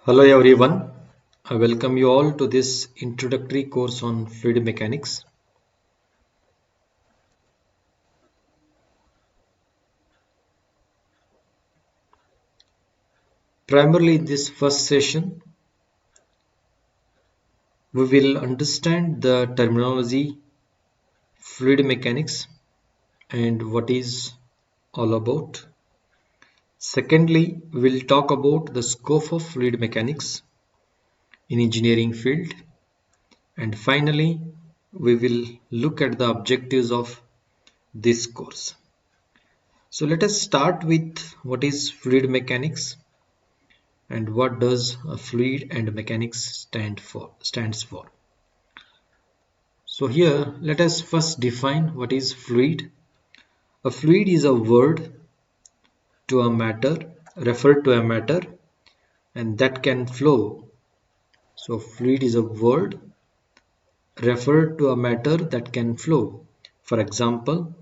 Hello everyone, I welcome you all to this introductory course on fluid mechanics. Primarily in this first session, we will understand the terminology fluid mechanics and what is all about. Secondly, we will talk about the scope of fluid mechanics in engineering field. And finally, we will look at the objectives of this course. So let us start with what is fluid mechanics and what does a fluid and mechanics stands for. So here let us first define what is fluid. A fluid is a word to a matter, referred to a matter, and that can flow. So fluid is a word referred to a matter that can flow. For example,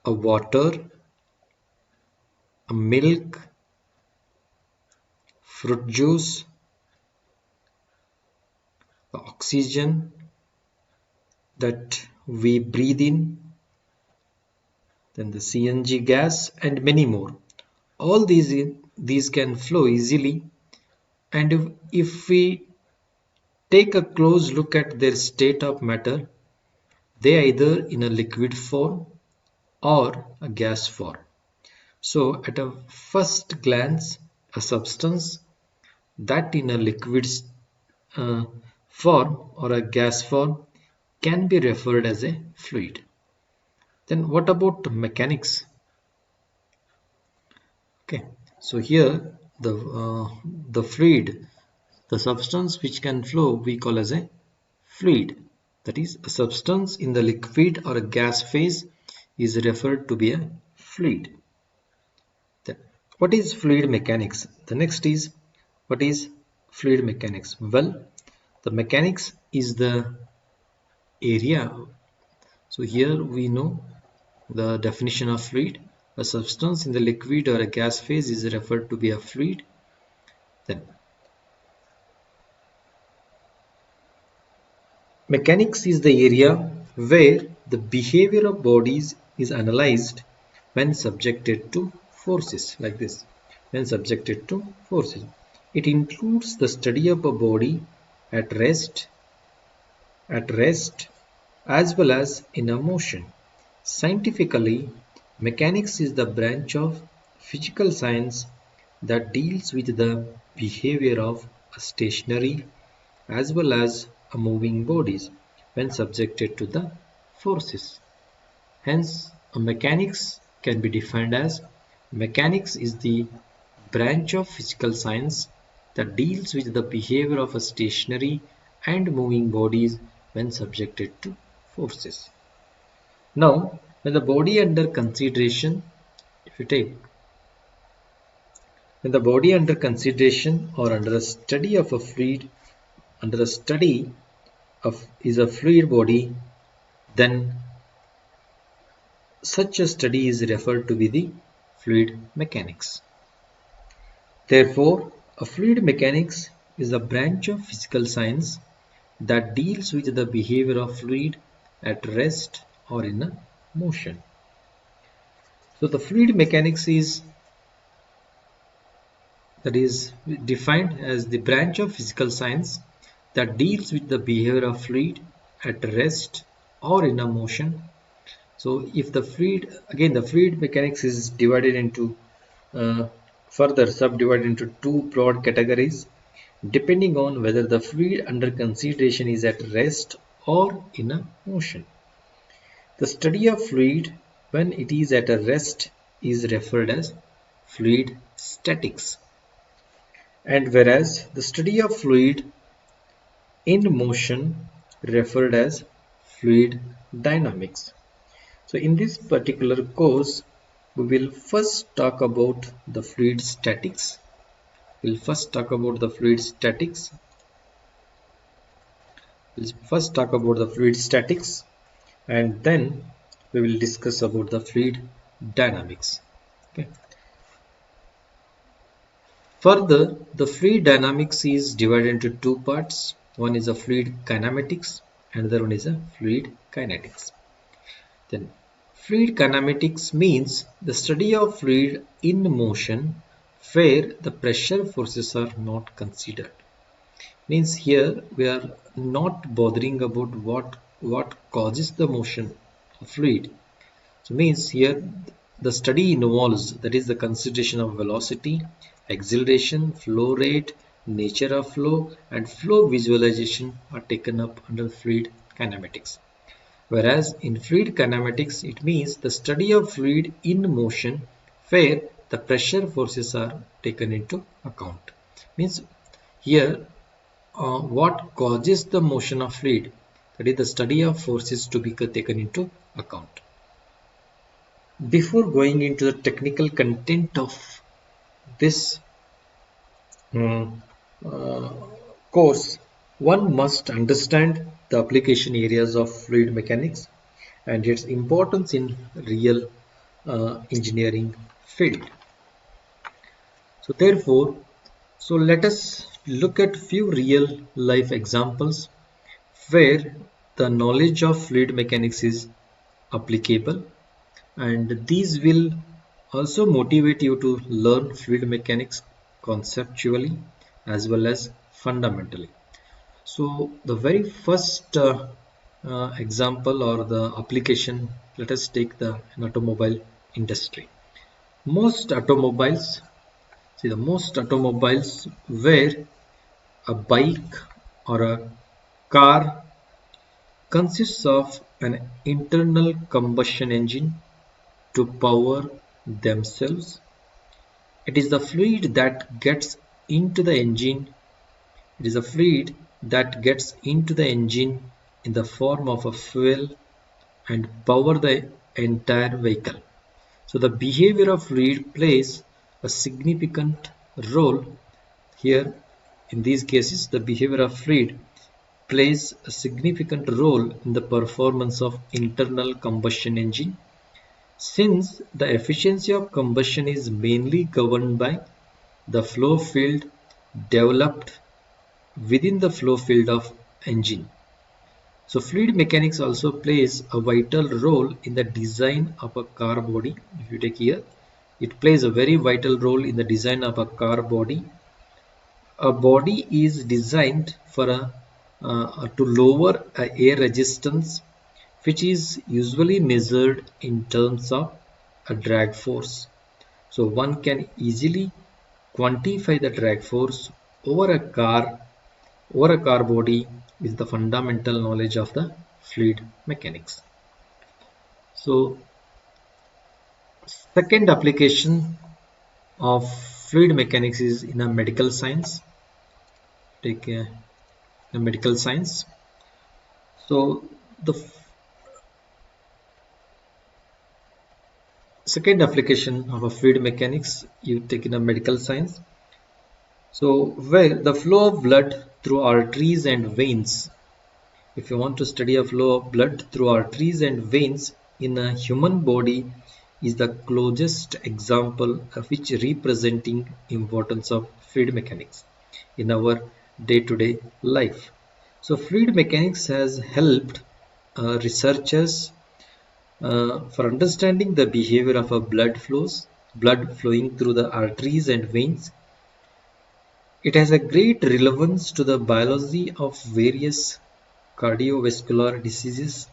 a water, a milk, fruit juice, the oxygen that we breathe in, then the CNG gas, and many more. All these can flow easily, and if we take a close look at their state of matter, they are either in a liquid form or a gas form. So at a first glance, a substance that in a liquid uh, form or a gas form can be referred as a fluid. Then what about mechanics? Okay, so here the fluid, the substance which can flow, we call as a fluid. That is, a substance in the liquid or a gas phase is referred to be a fluid. Then, what is fluid mechanics? The next is, what is fluid mechanics? Well, the mechanics is the area. So here we know the definition of fluid. A substance in the liquid or a gas phase is referred to be a fluid. Then mechanics is the area where the behavior of bodies is analyzed when subjected to forces, like this. When subjected to forces, it includes the study of a body at rest as well as in a motion. Scientifically, mechanics is the branch of physical science that deals with the behavior of a stationary as well as a moving bodies when subjected to the forces. Hence, a mechanics can be defined as mechanics is the branch of physical science that deals with the behavior of a stationary and moving bodies when subjected to forces. Now, when the body under consideration, if you take when the body under consideration or under a study of a fluid, under a study of is a fluid body, then such a study is referred to be the fluid mechanics. Therefore, a fluid mechanics is a branch of physical science that deals with the behavior of fluid at rest or in a motion. So the fluid mechanics is defined as the branch of physical science that deals with the behavior of fluid at rest or in a motion. So if the fluid, again the fluid mechanics is divided into further subdivided into two broad categories depending on whether the fluid under consideration is at rest or in a motion. The study of fluid when it is at a rest is referred as fluid statics, and whereas the study of fluid in motion referred as fluid dynamics. So in this particular course, we will first talk about the fluid statics. We'll first talk about the fluid statics. And then we will discuss about the fluid dynamics. Okay. Further, the fluid dynamics is divided into two parts. One is a fluid kinematics, another one is a fluid kinetics. Then, fluid kinematics means the study of fluid in motion where the pressure forces are not considered. Means here we are not bothering about what causes the motion of fluid. So means here the study involves, that is the consideration of velocity, acceleration, flow rate, nature of flow, and flow visualization are taken up under fluid kinematics. Whereas in fluid kinematics, it means the study of fluid in motion where the pressure forces are taken into account. Means here what causes the motion of fluid, that is the study of forces to be taken into account. Before going into the technical content of this um, uh, course, one must understand the application areas of fluid mechanics and its importance in real engineering field. So therefore, let us look at few real life examples where the knowledge of fluid mechanics is applicable, and these will also motivate you to learn fluid mechanics conceptually as well as fundamentally. So the very first example or the application, let us take the automobile industry. Most automobiles, see the most automobiles where a bike or a car consists of an internal combustion engine to power themselves. It is the fluid that gets into the engine. It is a fluid that gets into the engine in the form of a fuel and power the entire vehicle. So the behavior of fluid plays a significant role here. In these cases, the behavior of fluid plays a significant role in the performance of internal combustion engine, since the efficiency of combustion is mainly governed by the flow field developed within the flow field of engine. So fluid mechanics also plays a vital role in the design of a car body. If you take here, it plays a very vital role in the design of a car body. A body is designed for to lower air resistance, which is usually measured in terms of a drag force. So one can easily quantify the drag force over a car body with the fundamental knowledge of the fluid mechanics. So second application of fluid mechanics is in a medical science. Take a medical science. So the second application of a fluid mechanics you take in a medical science. So where the flow of blood through arteries and veins. If you want to study a flow of blood through arteries and veins in a human body is the closest example of which representing importance of fluid mechanics in our day-to-day life. So fluid mechanics has helped researchers for understanding the behavior of a blood flowing through the arteries and veins. It has a great relevance to the biology of various cardiovascular diseases.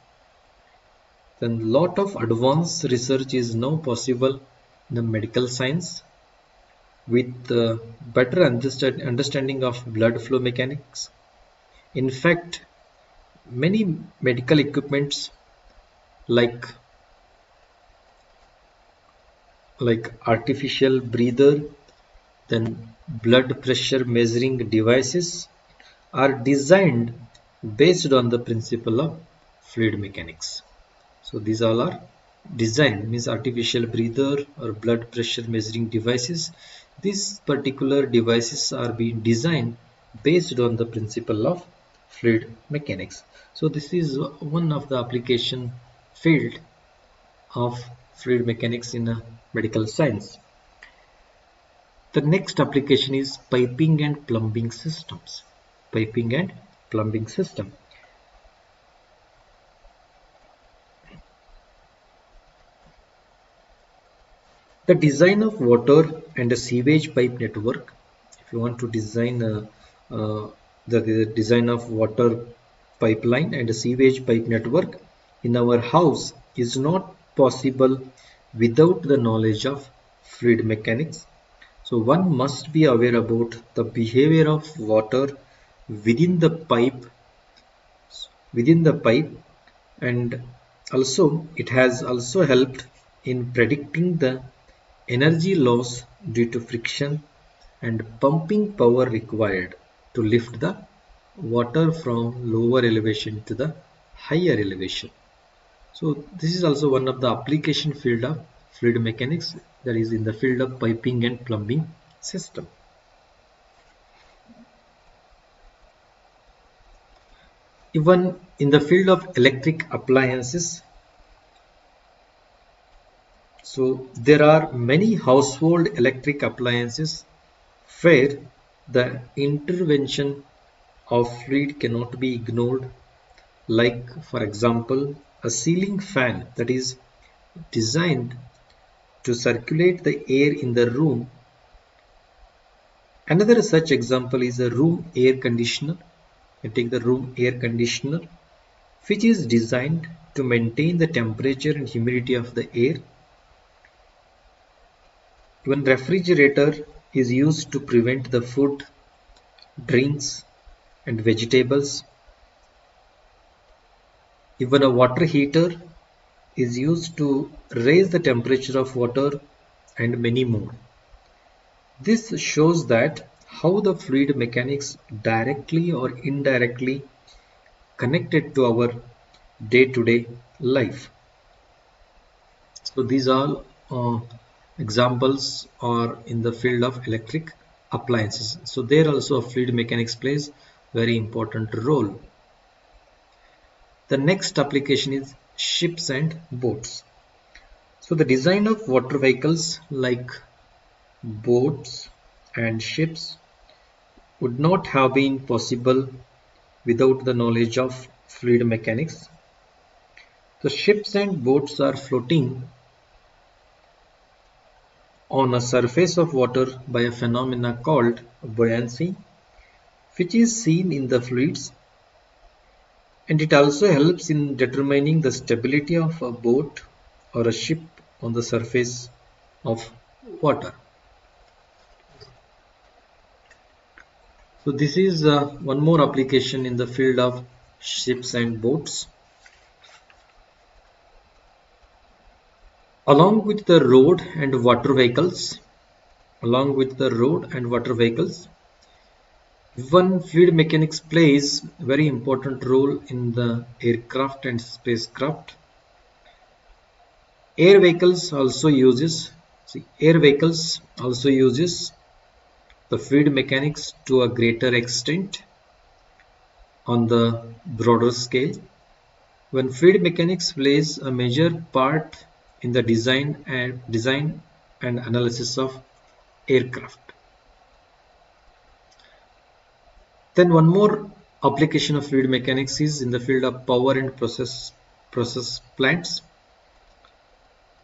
Then lot of advanced research is now possible in the medical science with better understanding of blood flow mechanics. In fact, many medical equipments like artificial breather, then blood pressure measuring devices are designed based on the principle of fluid mechanics. So these all are designed, means artificial breather or blood pressure measuring devices. These particular devices are being designed based on the principle of fluid mechanics. So this is one of the application field of fluid mechanics in medical science. The next application is piping and plumbing systems. Piping and plumbing system. The design of water and a sewage pipe network. If you want to design the design of water pipeline and a sewage pipe network in our house is not possible without the knowledge of fluid mechanics. So one must be aware about the behavior of water within the pipe within the pipe, and also it has also helped in predicting the energy loss due to friction and pumping power required to lift the water from lower elevation to the higher elevation. So this is also one of the application field of fluid mechanics, that is in the field of piping and plumbing system. Even in the field of electric appliances, so there are many household electric appliances where the intervention of fluid cannot be ignored, like for example a ceiling fan that is designed to circulate the air in the room. Another such example is a room air conditioner. You take the room air conditioner, which is designed to maintain the temperature and humidity of the air. Even refrigerator is used to prevent the food, drinks and vegetables. Even a water heater is used to raise the temperature of water, and many more. This shows that how the fluid mechanics directly or indirectly connected to our day-to-day life. So these all examples are in the field of electric appliances. So there also fluid mechanics plays very important role. The next application is ships and boats. So the design of water vehicles like boats and ships would not have been possible without the knowledge of fluid mechanics. The ships and boats are floating on a surface of water by a phenomena called buoyancy, which is seen in the fluids, and it also helps in determining the stability of a boat or a ship on the surface of water. So this is one more application in the field of ships and boats. Along with the road and water vehicles, one fluid mechanics plays very important role in the aircraft and spacecraft. Air vehicles also uses the fluid mechanics to a greater extent on the broader scale. When fluid mechanics plays a major part in the design and analysis of aircraft. Then one more application of fluid mechanics is in the field of power and process plants.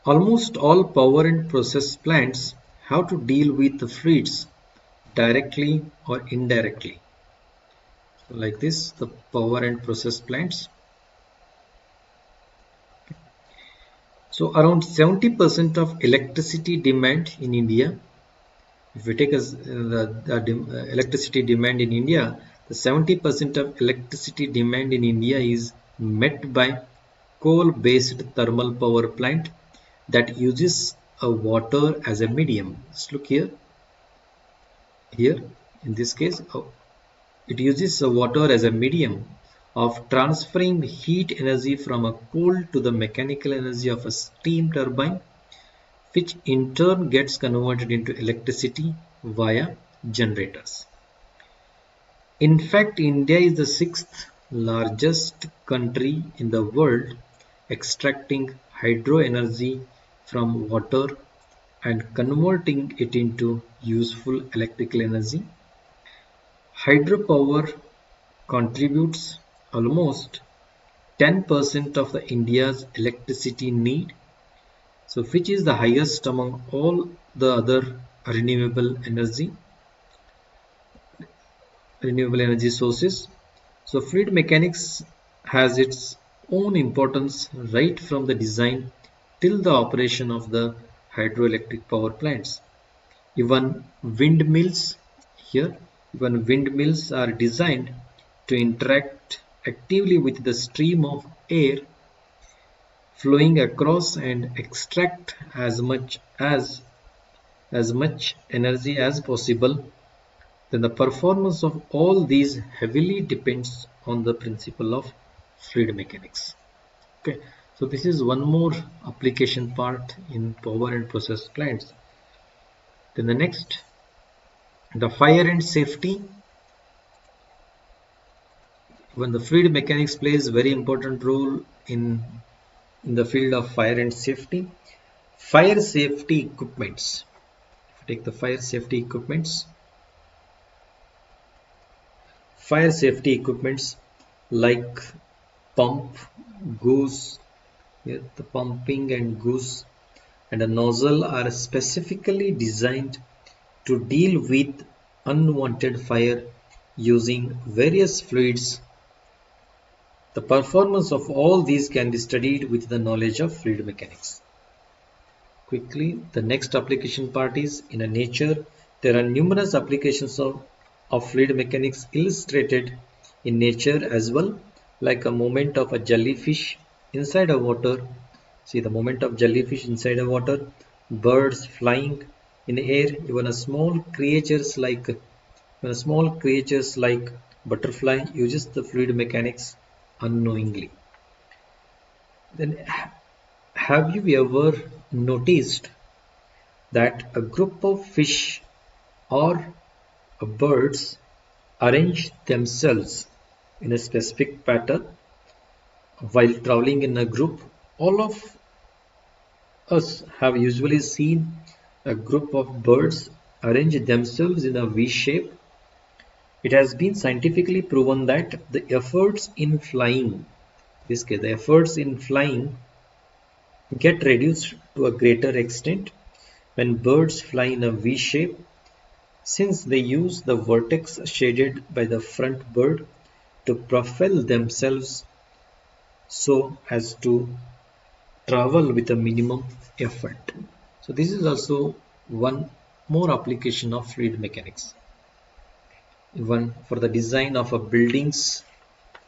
Almost all power and process plants have to deal with the fluids directly or indirectly. So like this, the power and process plants. So around 70% of electricity demand in India, if we take the electricity demand in India, the 70% of electricity demand in India is met by coal-based thermal power plant that uses a water as a medium. Just look here. Here, in this case, it uses a water as a medium of transferring heat energy from a coal to the mechanical energy of a steam turbine, which in turn gets converted into electricity via generators. In fact, India is the 6th largest country in the world extracting hydro energy from water and converting it into useful electrical energy. Hydropower contributes almost 10% of the India's electricity need, so which is the highest among all the other renewable energy sources. So fluid mechanics has its own importance right from the design till the operation of the hydroelectric power plants. Even windmills here, even windmills are designed to interact actively with the stream of air flowing across and extract as much energy as possible. Then the performance of all these heavily depends on the principle of fluid mechanics. Okay, so this is one more application part in power and process plants. Then the next, the fire and safety. When the fluid mechanics plays very important role in the field of fire and safety. Fire safety equipments. If you take the fire safety equipments like pump, goose, yeah, the pumping and goose and a nozzle are specifically designed to deal with unwanted fire using various fluids. The performance of all these can be studied with the knowledge of fluid mechanics. Quickly, the next application part is in a nature. There are numerous applications of fluid mechanics illustrated in nature as well, like a movement of a jellyfish inside a water. See the movement of jellyfish inside a water, birds flying in the air, even a small creatures like butterfly uses the fluid mechanics unknowingly. Then have you ever noticed that a group of fish or birds arrange themselves in a specific pattern while traveling in a group? All of us have usually seen a group of birds arrange themselves in a V shape. It has been scientifically proven that the efforts in flying get reduced to a greater extent when birds fly in a V shape, since they use the vertex shaded by the front bird to propel themselves so as to travel with a minimum effort. So this is also one more application of fluid mechanics. Even for the design of a buildings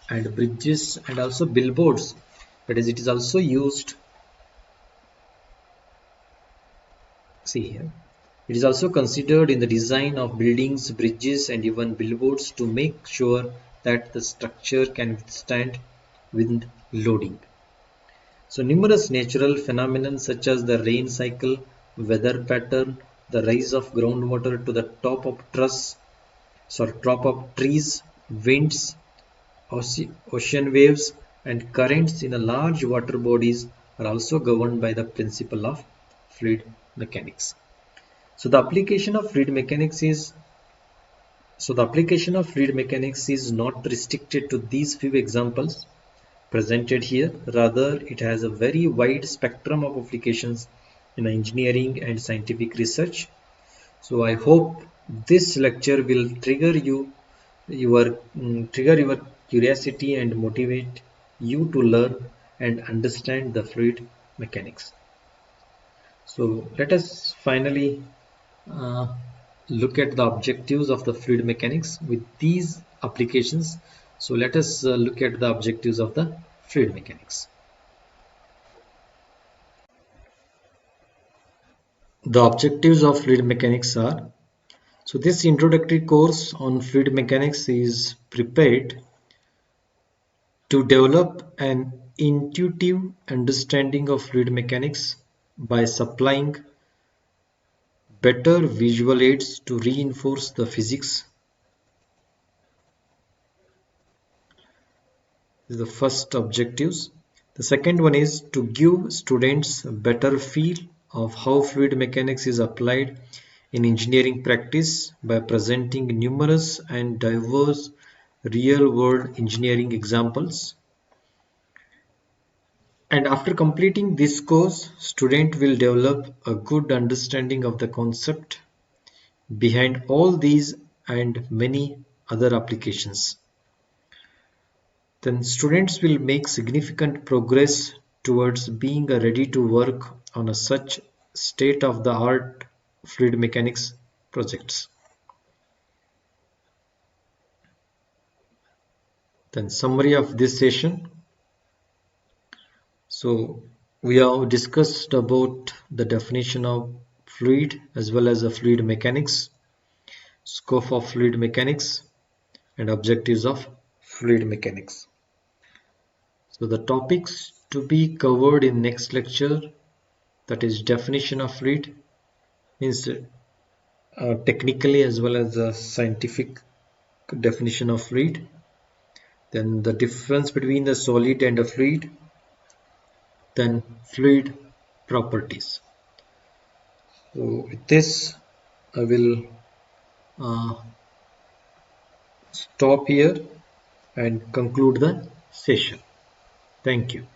and bridges and also billboards, that is, it is also used. See here. It is also considered in the design of buildings, bridges, and even billboards to make sure that the structure can withstand wind loading. So numerous natural phenomena such as the rain cycle, weather pattern, the rise of groundwater to the top of trees, winds, ocean waves, and currents in a large water bodies are also governed by the principle of fluid mechanics. So the application of fluid mechanics is not restricted to these few examples presented here. Rather, it has a very wide spectrum of applications in engineering and scientific research. So I hope this lecture will trigger your curiosity and motivate you to learn and understand the fluid mechanics. So let us finally uh, look at the objectives of the fluid mechanics with these applications. So let us look at the objectives of the fluid mechanics. The objectives of fluid mechanics are, so this introductory course on fluid mechanics is prepared to develop an intuitive understanding of fluid mechanics by supplying better visual aids to reinforce the physics. This is the first objectives. The second one is to give students a better feel of how fluid mechanics is applied in engineering practice by presenting numerous and diverse real-world engineering examples. And after completing this course, student will develop a good understanding of the concept behind all these and many other applications. Then students will make significant progress towards being ready to work on a such state-of-the-art fluid mechanics projects. Then summary of this session. So we have discussed about the definition of fluid as well as the fluid mechanics, scope of fluid mechanics, and objectives of fluid mechanics. So the topics to be covered in next lecture, that is definition of fluid, means technically as well as the scientific definition of fluid, then the difference between the solid and a fluid, then fluid properties. So with this I will uh, stop here and conclude the session. Thank you.